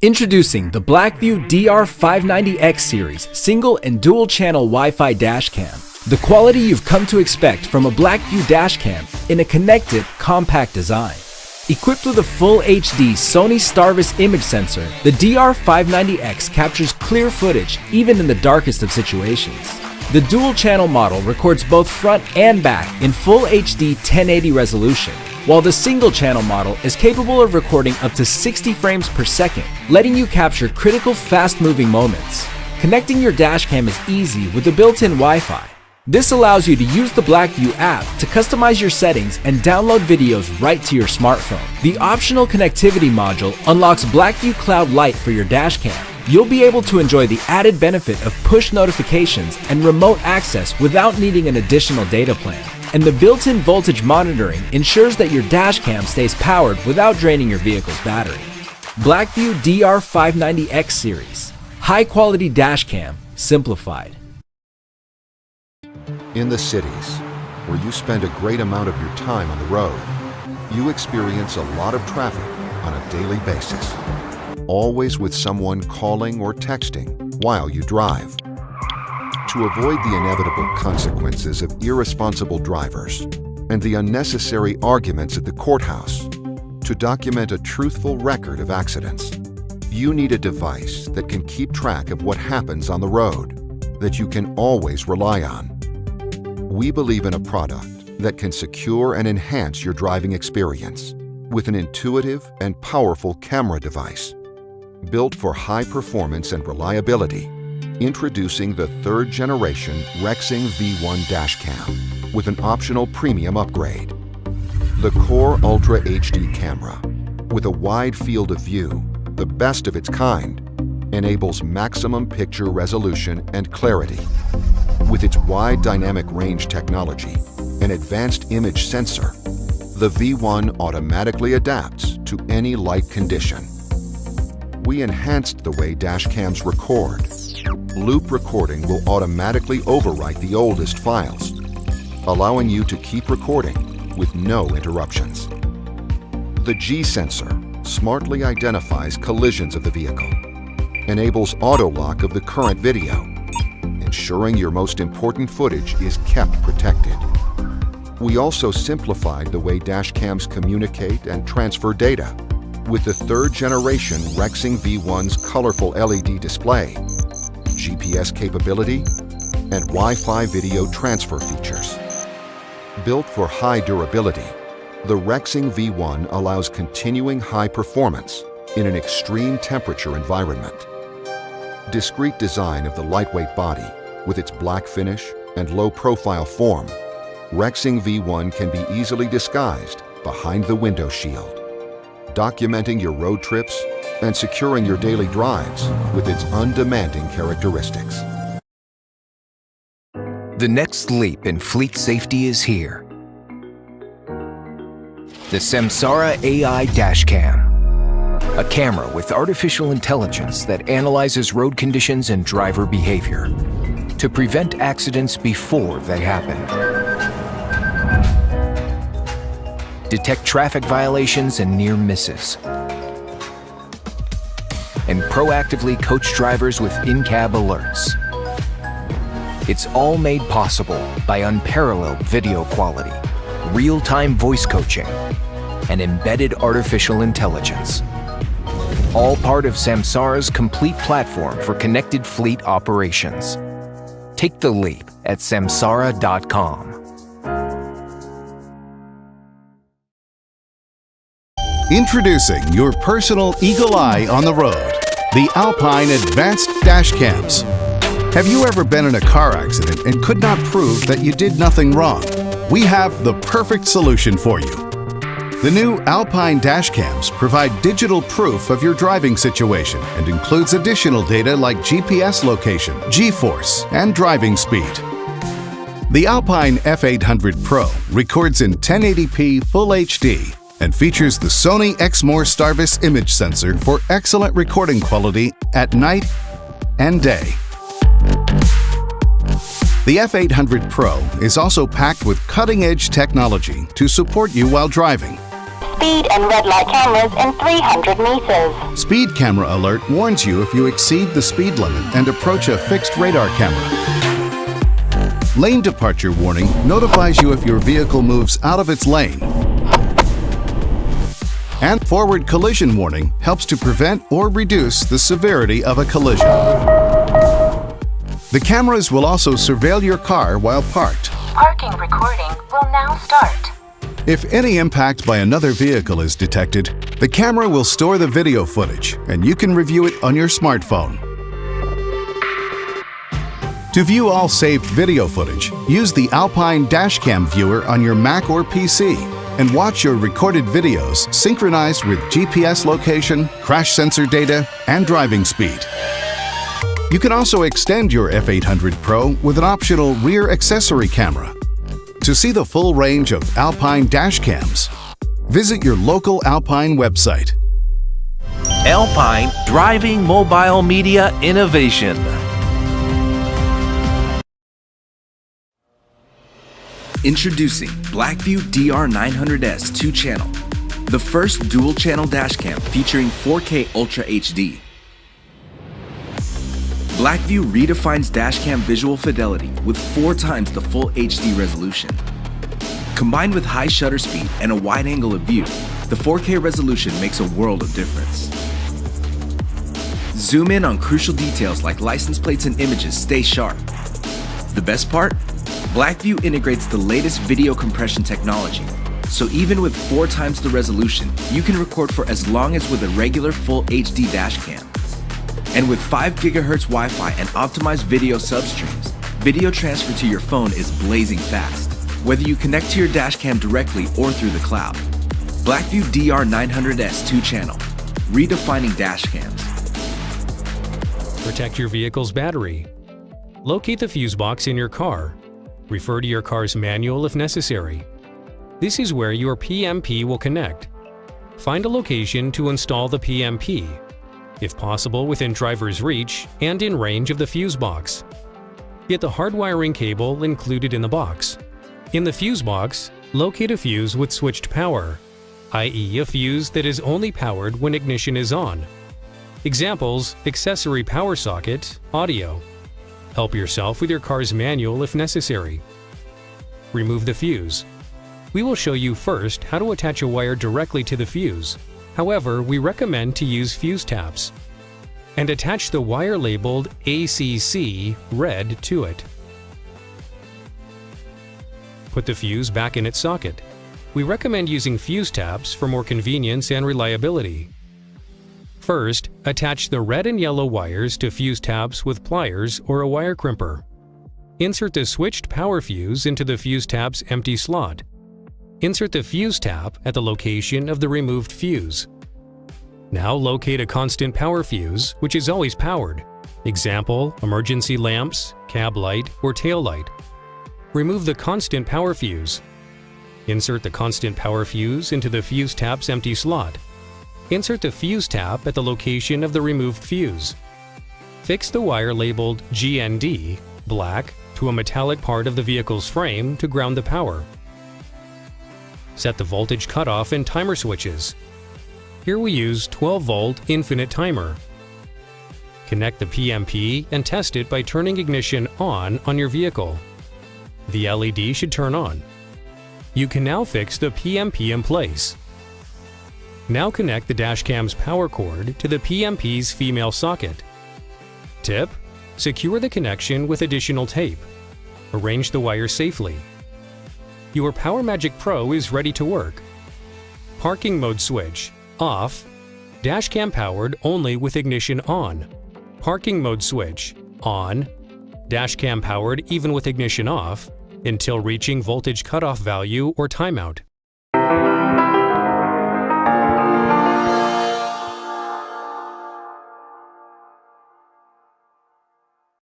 Introducing the Blackvue DR590X series single and dual channel Wi-Fi dash cam. The quality you've come to expect from a Blackvue dash cam in a connected, compact design. Equipped with a full HD Sony Starvis image sensor, the DR590X captures clear footage even in the darkest of situations. The dual channel model records both front and back in full HD 1080 resolution, while the single channel model is capable of recording up to 60 frames per second, letting you capture critical fast-moving moments. Connecting your dashcam is easy with the built-in Wi-Fi. This allows you to use the Blackvue app to customize your settings and download videos right to your smartphone. The optional connectivity module unlocks Blackvue Cloud Lite for your dashcam. You'll be able to enjoy the added benefit of push notifications and remote access without needing an additional data plan. And the built-in voltage monitoring ensures that your dashcam stays powered without draining your vehicle's battery. Blackvue DR590X series. High-quality dashcam, simplified. In the cities, where you spend a great amount of your time on the road, you experience a lot of traffic on a daily basis, always with someone calling or texting while you drive. To avoid the inevitable consequences of irresponsible drivers and the unnecessary arguments at the courthouse, to document a truthful record of accidents, you need a device that can keep track of what happens on the road, that you can always rely on. We believe in a product that can secure and enhance your driving experience with an intuitive and powerful camera device. Built for high performance and reliability, introducing the third generation Rexing V1 dash cam with an optional premium upgrade. The Core Ultra HD camera, with a wide field of view, the best of its kind, enables maximum picture resolution and clarity. With its wide dynamic range technology and advanced image sensor, the V1 automatically adapts to any light condition. We enhanced the way dash cams record. Loop recording will automatically overwrite the oldest files, allowing you to keep recording with no interruptions. The G sensor smartly identifies collisions of the vehicle, enables auto lock of the current video, ensuring your most important footage is kept protected. We also simplified the way dash cams communicate and transfer data with the third generation Rexing V1's colorful LED display, GPS capability, and Wi-Fi video transfer features. Built for high durability, the Rexing V1 allows continuing high performance in an extreme temperature environment. Discreet design of the lightweight body with its black finish and low-profile form, Rexing V1 can be easily disguised behind the window shield, documenting your road trips and securing your daily drives with its undemanding characteristics. The next leap in fleet safety is here. The Samsara Ai Dash Cam. A camera with artificial intelligence that analyzes road conditions and driver behavior to prevent accidents before they happen. Detect traffic violations and near misses. And proactively coach drivers with in-cab alerts. It's all made possible by unparalleled video quality, real-time voice coaching, and embedded artificial intelligence. All part of Samsara's complete platform for connected fleet operations. Take the leap at samsara.com. Introducing your personal eagle eye on the road, the Alpine Advanced Dash Cams. Have you ever been in a car accident and could not prove that you did nothing wrong? We have the perfect solution for you. The new Alpine dash cams provide digital proof of your driving situation and includes additional data like GPS location, G-force, and driving speed. The Alpine F800 Pro records in 1080p Full HD and features the Sony Exmor Starvis image sensor for excellent recording quality at night and day. The F800 Pro is also packed with cutting-edge technology to support you while driving. speed and red light cameras in 300 meters. Speed camera alert warns you if you exceed the speed limit and approach a fixed radar camera. Lane departure warning notifies you if your vehicle moves out of its lane. And forward collision warning helps to prevent or reduce the severity of a collision. The cameras will also surveil your car while parked. Parking recording will now start. If any impact by another vehicle is detected, the camera will store the video footage and you can review it on your smartphone. To view all saved video footage, use the Alpine Dash Cam viewer on your Mac or PC and watch your recorded videos synchronized with GPS location, crash sensor data, and driving speed. You can also extend your F800 Pro with an optional rear accessory camera. To see the full range of Alpine Dash Cams, visit your local Alpine website. Alpine, driving mobile media innovation. Introducing Blackvue DR900S 2-channel, the first dual-channel dashcam featuring 4K Ultra HD. Blackvue redefines dashcam visual fidelity with 4 times the full HD resolution. Combined with high shutter speed and a wide angle of view, the 4K resolution makes a world of difference. Zoom in on crucial details like license plates and images stay sharp. The best part? Blackvue integrates the latest video compression technology, so even with 4 times the resolution, you can record for as long as with a regular full HD dashcam. And with 5 GHz Wi-Fi and optimized video substreams, video transfer to your phone is blazing fast, whether you connect to your dashcam directly or through the cloud. Blackvue DR900S 2-channel, redefining dashcams. Protect your vehicle's battery. Locate the fuse box in your car. Refer to your car's manual if necessary. This is where your PMP will connect. Find a location to install the PMP, if possible within driver's reach and in range of the fuse box. Get the hardwiring cable included in the box. In the fuse box, locate a fuse with switched power, i.e. a fuse that is only powered when ignition is on. Examples: accessory power socket, audio. Help yourself with your car's manual if necessary. Remove the fuse. We will show you first how to attach a wire directly to the fuse. However, we recommend to use fuse taps. And attach the wire labeled ACC red to it. Put the fuse back in its socket. We recommend using fuse taps for more convenience and reliability. First, attach the red and yellow wires to fuse tabs with pliers or a wire crimper. Insert the switched power fuse into the fuse tab's empty slot. Insert the fuse tap at the location of the removed fuse. Now locate a constant power fuse, which is always powered. Example: emergency lamps, cab light, or tail light. Remove the constant power fuse. Insert the constant power fuse into the fuse tap's empty slot. Insert the fuse tap at the location of the removed fuse. Fix the wire labeled GND, black, to a metallic part of the vehicle's frame to ground the power. Set the voltage cutoff and timer switches. Here we use 12-volt infinite timer. Connect the PMP and test it by turning ignition on your vehicle. The LED should turn on. You can now fix the PMP in place. Now connect the dashcam's power cord to the PMP's female socket. Tip: secure the connection with additional tape. Arrange the wire safely. Your PowerMagic Pro is ready to work. Parking mode switch off. Dashcam powered only with ignition on. Parking mode switch on. Dashcam powered even with ignition off until reaching voltage cutoff value or timeout.